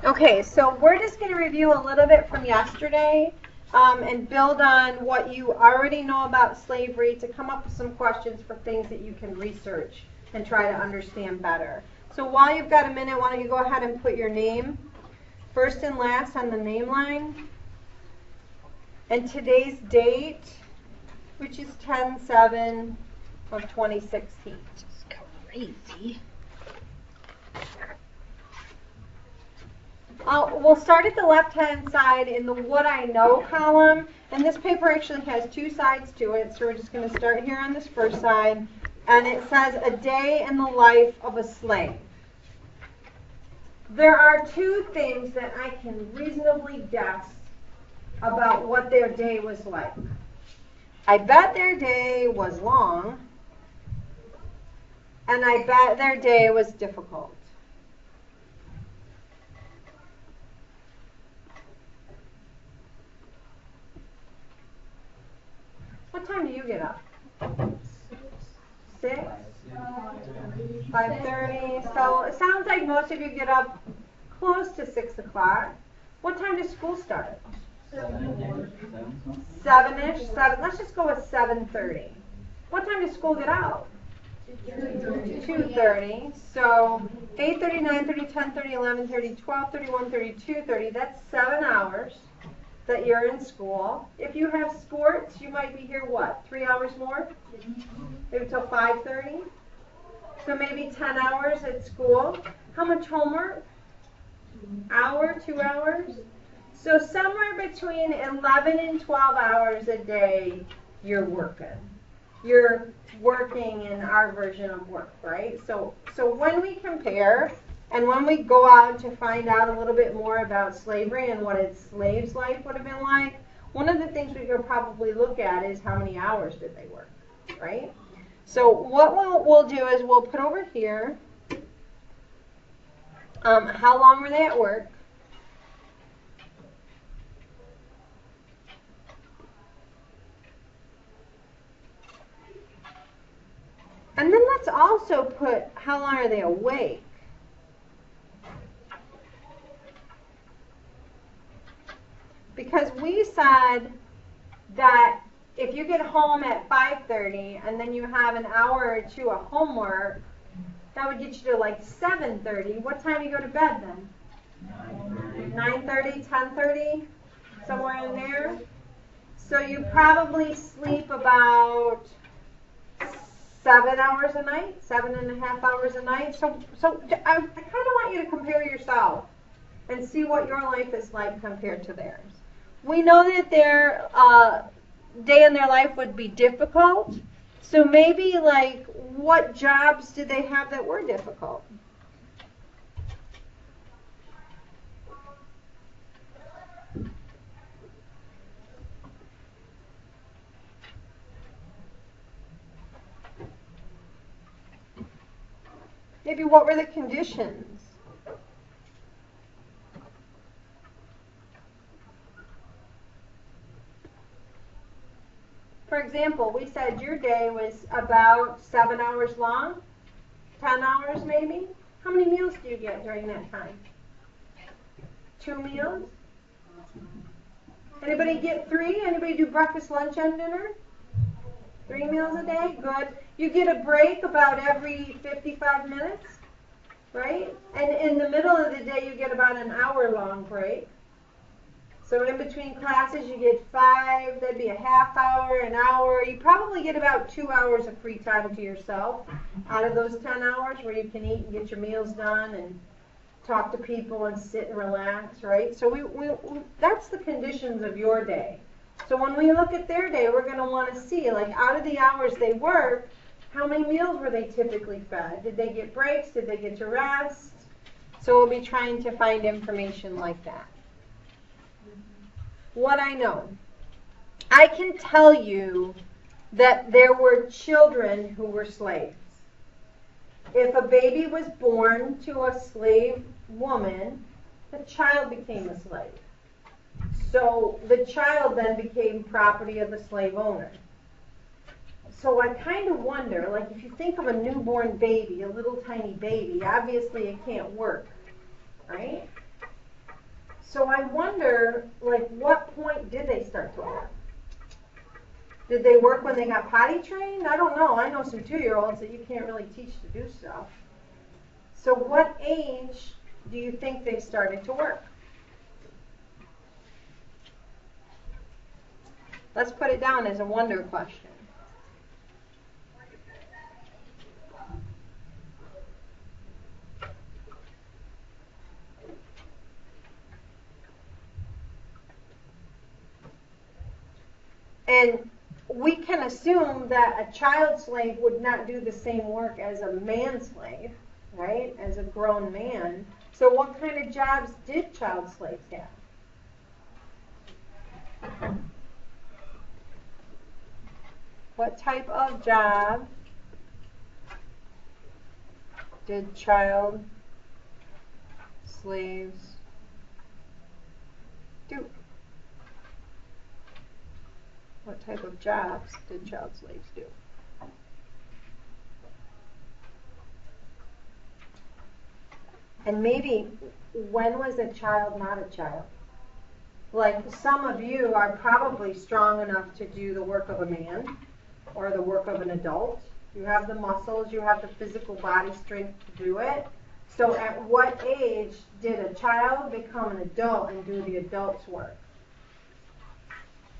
Okay, so we're just going to review a little bit from yesterday and build on what you already know about slavery to come up with some questions for things that you can research and try to understand better. So while you've got a minute, why don't you go ahead and put your name first and last on the name line and today's date, which is 10/7 of 2016. It's crazy. We'll start at the left-hand side in the What I Know column, and this paper actually has two sides to it, so we're just going to start here on this first side, and it says, A Day in the Life of a Slave. There are two things that I can reasonably guess about what their day was like. I bet their day was long, and I bet their day was difficult. What time do you get up? 6? 5:30. So it sounds like most of you get up close to 6 o'clock. What time does school start? 7-ish. 7. Let's just go with 7:30. What time does school get out? 2:30. So 8:30, 9:30, 10:30, 11:30, 12:30, 1:30, 2:30. That's 7 hours that you're in school. If you have sports, you might be here, what, 3 hours more? Maybe till 5:30? So maybe 10 hours at school. How much homework? Hour, 2 hours? So somewhere between 11 and 12 hours a day, you're working. You're working in our version of work, right? So when we compare, and when we go out to find out a little bit more about slavery and what a slave's life would have been like, one of the things we could probably look at is how many hours did they work, right? So what we'll do is we'll put over here how long were they at work, and then let's also put how long are they awake. Because we said that if you get home at 5:30 and then you have an hour or two of homework, that would get you to like 7:30. What time do you go to bed then? 9:30, 10:30, somewhere in there. So you probably sleep about 7 hours a night, 7.5 hours a night. So I kind of want you to compare yourself and see what your life is like compared to theirs. We know that their day in their life would be difficult. So maybe, like, what jobs did they have that were difficult? Maybe what were the conditions? For example, we said your day was about 7 hours long, 10 hours maybe. How many meals do you get during that time? 2 meals? Anybody get 3? Anybody do breakfast, lunch, and dinner? 3 meals a day? Good. You get a break about every 55 minutes, right? And in the middle of the day, you get about an hour-long break. So in between classes, you get 5, that'd be a half hour, an hour. You probably get about 2 hours of free time to yourself out of those 10 hours where you can eat and get your meals done and talk to people and sit and relax, right? So we that's the conditions of your day. So when we look at their day, we're going to want to see, like, out of the hours they work, how many meals were they typically fed? Did they get breaks? Did they get to rest? So we'll be trying to find information like that. What I know. I can tell you that there were children who were slaves. If a baby was born to a slave woman, the child became a slave. So the child then became property of the slave owner. So I kind of wonder, like, if you think of a newborn baby, a little tiny baby, obviously it can't work, right? So I wonder, like, what point did they start to work? Did they work when they got potty trained? I don't know. I know some 2-year-olds that you can't really teach to do stuff. So what age do you think they started to work? Let's put it down as a wonder question. And we can assume that a child slave would not do the same work as a man slave, right? As a grown man. So what kind of jobs did child slaves have? What type of job did child slaves do? What type of jobs did child slaves do? And maybe, when was a child not a child? Like, some of you are probably strong enough to do the work of a man or the work of an adult. You have the muscles, you have the physical body strength to do it. So at what age did a child become an adult and do the adult's work?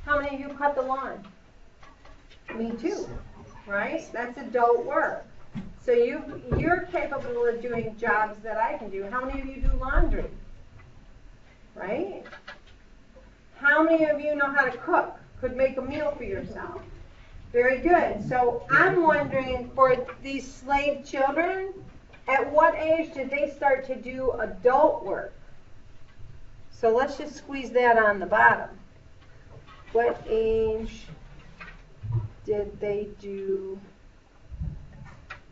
How many of you cut the lawn? Me too, right? That's adult work. So you're capable of doing jobs that I can do. How many of you do laundry? Right? How many of you know how to cook? Could make a meal for yourself? Very good. So I'm wondering, for these slave children, at what age did they start to do adult work? So let's just squeeze that on the bottom. What age did they do?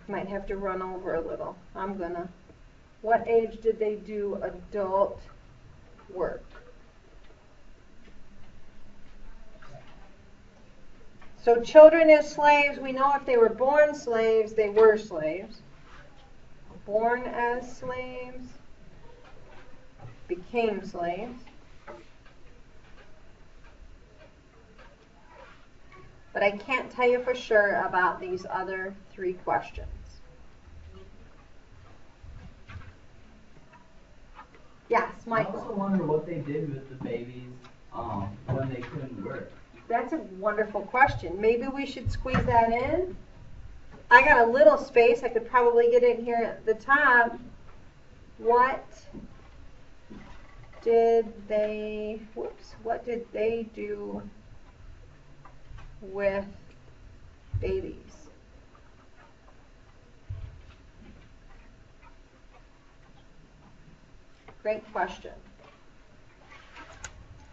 Might have to run over a little. What age did they do adult work? So children as slaves, we know if they were born slaves, they were slaves. Born as slaves, became slaves. But I can't tell you for sure about these other 3 questions. Yes, Michael. I also wonder what they did with the babies when they couldn't work. That's a wonderful question. Maybe we should squeeze that in. I got a little space. I could probably get in here at the top. What did they do with babies? Great question.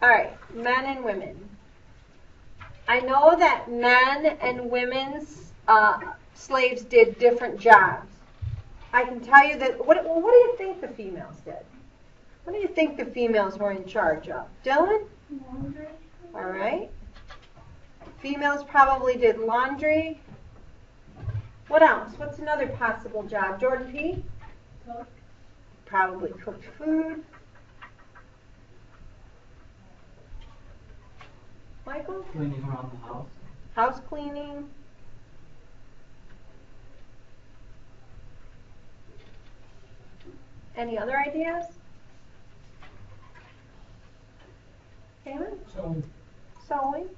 All right, men and women. I know that men and women's slaves did different jobs. I can tell you that, what do you think the females did? What do you think the females were in charge of? Dylan? Laundry. All right. Females probably did laundry. What else? What's another possible job? Jordan P? Cook. Probably cooked food. Michael? Cleaning around the house. House cleaning. Any other ideas? Damon? Sewing.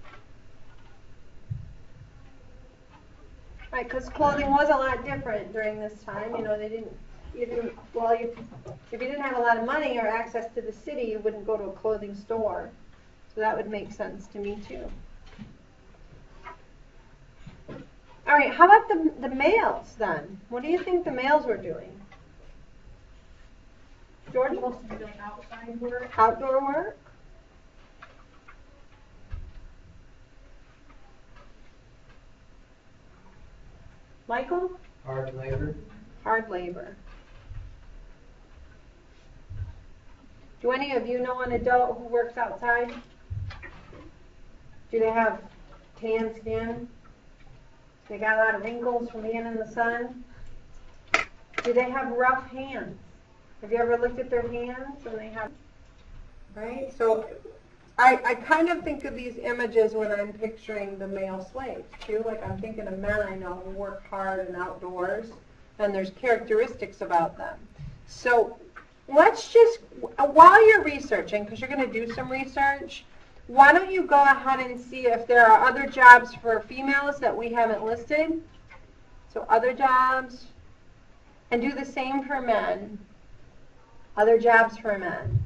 Right, because clothing was a lot different during this time. You know, if you didn't have a lot of money or access to the city, you wouldn't go to a clothing store. So that would make sense to me too. All right, how about the males then? What do you think the males were doing? Jordan? Supposed to be doing outside work. Outdoor work? Michael? Hard labor. Hard labor. Do any of you know an adult who works outside? Do they have tan skin? They got a lot of wrinkles from being in the sun? Do they have rough hands? Have you ever looked at their hands and they have right? So I kind of think of these images when I'm picturing the male slaves too. Like I'm thinking of men I know who work hard and outdoors, and there's characteristics about them. So let's just, while you're researching, because you're going to do some research, why don't you go ahead and see if there are other jobs for females that we haven't listed? So other jobs, and do the same for men. Other jobs for men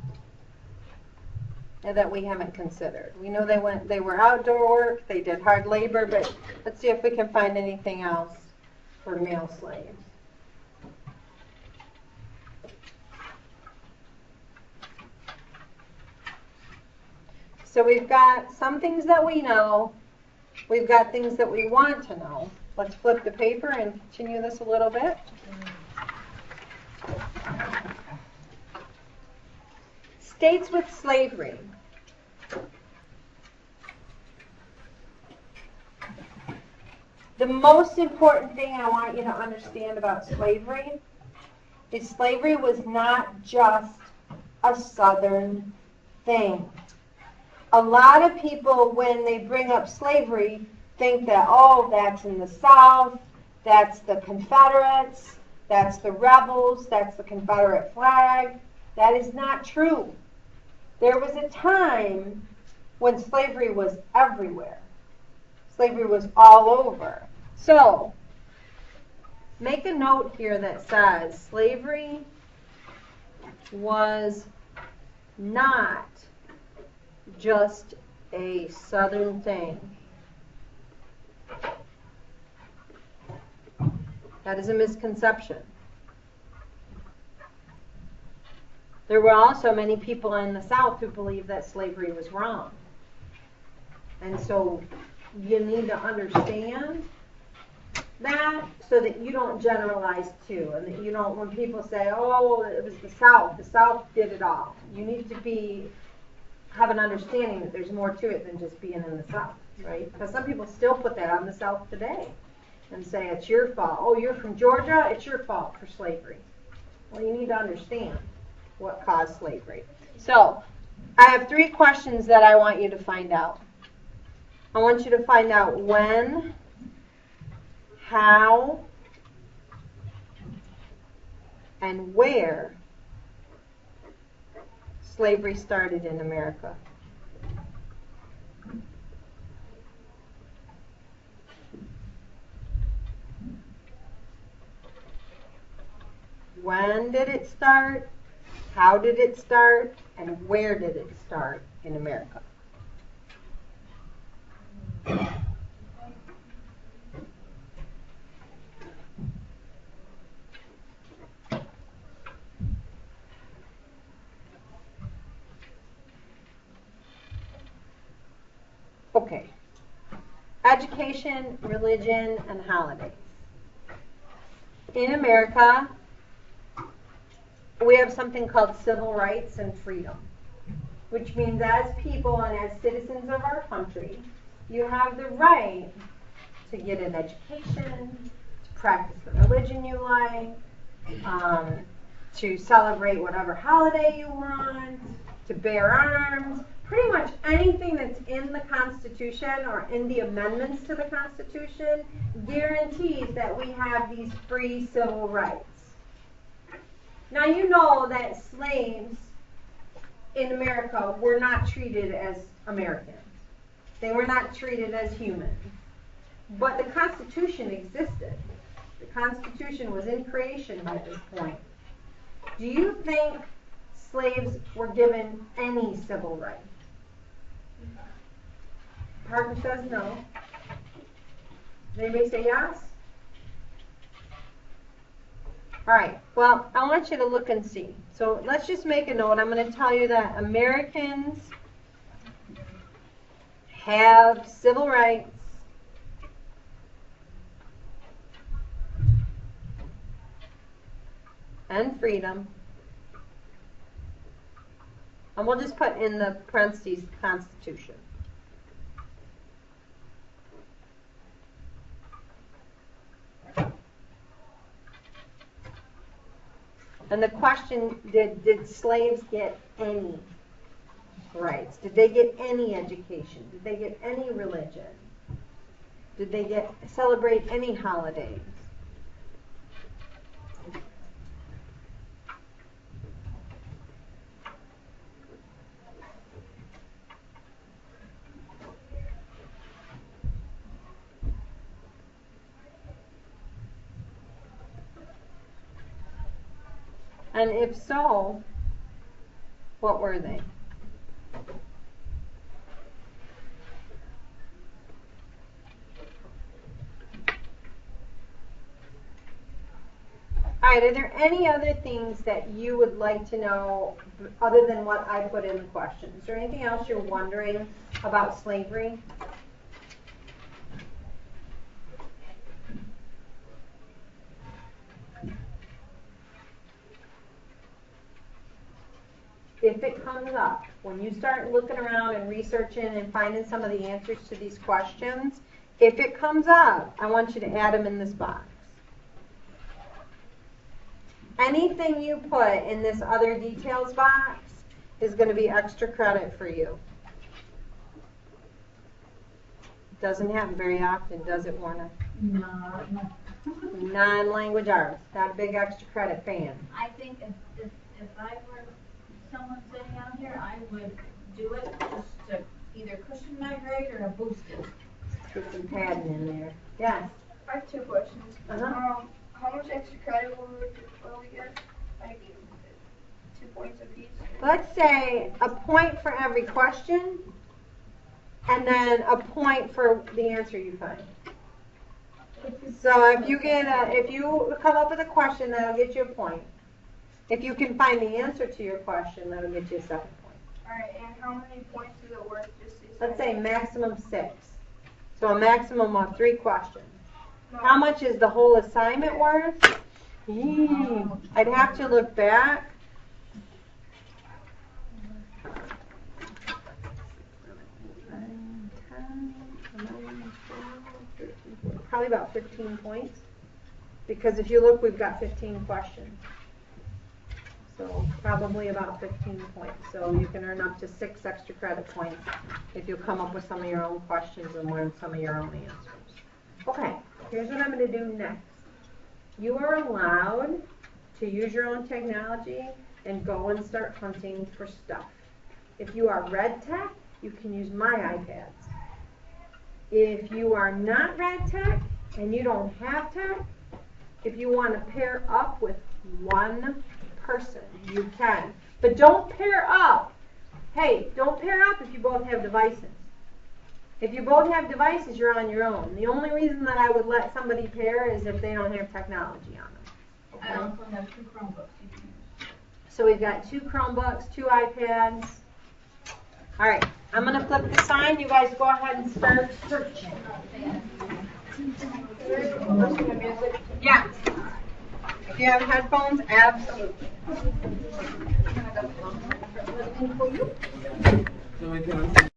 that we haven't considered. We know they were outdoor work, they did hard labor, but let's see if we can find anything else for male slaves. So we've got some things that we know, we've got things that we want to know. Let's flip the paper and continue this a little bit. States with slavery. The most important thing I want you to understand about slavery is slavery was not just a Southern thing. A lot of people, when they bring up slavery, think that, oh, that's in the South, that's the Confederates, that's the rebels, that's the Confederate flag. That is not true. There was a time when slavery was everywhere. Slavery was all over. So, make a note here that says slavery was not just a Southern thing. That is a misconception. There were also many people in the South who believed that slavery was wrong. And so you need to understand that so that you don't generalize too. And that you don't, when people say, oh, it was the South did it all. You need to have an understanding that there's more to it than just being in the South, right? Because some people still put that on the South today and say it's your fault. Oh, you're from Georgia, it's your fault for slavery. Well, you need to understand what caused slavery. So, I have 3 questions that I want you to find out. I want you to find out when, how, and where slavery started in America. When did it start? How did it start? And where did it start in America? Okay. Education, religion, and holidays. In America, we have something called civil rights and freedom, which means as people and as citizens of our country, you have the right to get an education, to practice the religion you like, to celebrate whatever holiday you want, to bear arms. Pretty much anything that's in the Constitution or in the amendments to the Constitution guarantees that we have these free civil rights. Now you know that slaves in America were not treated as Americans. They were not treated as humans. But the Constitution existed. The Constitution was in creation by this point. Do you think slaves were given any civil rights? Parker says no. Does anybody say yes? All right, well, I want you to look and see. So let's just make a note. I'm going to tell you that Americans have civil rights and freedom. And we'll just put in the parentheses Constitution. And the question, did slaves get any rights? Did they get any education? Did they get any religion? Did they celebrate any holidays? And if so, what were they? All right, are there any other things that you would like to know other than what I put in the question? Is there anything else you're wondering about slavery? If it comes up, when you start looking around and researching and finding some of the answers to these questions, if it comes up, I want you to add them in this box. Anything you put in this other details box is going to be extra credit for you. Doesn't happen very often, does it, Warner? No. Non-language arts, not a big extra credit fan. I think if I were someone sitting out here, I would do it just to either cushion my grade or to boost it. Put some padding in there. Yes. I have two questions. Uh-huh. How much extra credit will we get? Like 2 points apiece? Let's say a point for every question, and then a point for the answer you find. So if you come up with a question, that'll get you a point. If you can find the answer to your question, that'll get you a second point. Alright, and how many points is it worth? Let's say maximum 6. So a maximum of 3 questions. How much is the whole assignment worth? I'd have to look back. Probably about 15 points. Because if you look, we've got 15 questions. So probably about 15 points. So you can earn up to 6 extra credit points if you come up with some of your own questions and learn some of your own answers. Okay, here's what I'm going to do next. You are allowed to use your own technology and go and start hunting for stuff. If you are red tech, you can use my iPads. If you are not red tech and you don't have tech, if you want to pair up with one person, you can. But don't pair up. Hey, don't pair up if you both have devices. If you both have devices, you're on your own. The only reason that I would let somebody pair is if they don't have technology on them. I also have 2 Chromebooks you can use. So we've got 2 Chromebooks, 2 iPads. All right, I'm going to flip the sign. You guys go ahead and start searching. Yeah. If you have headphones, absolutely. So we can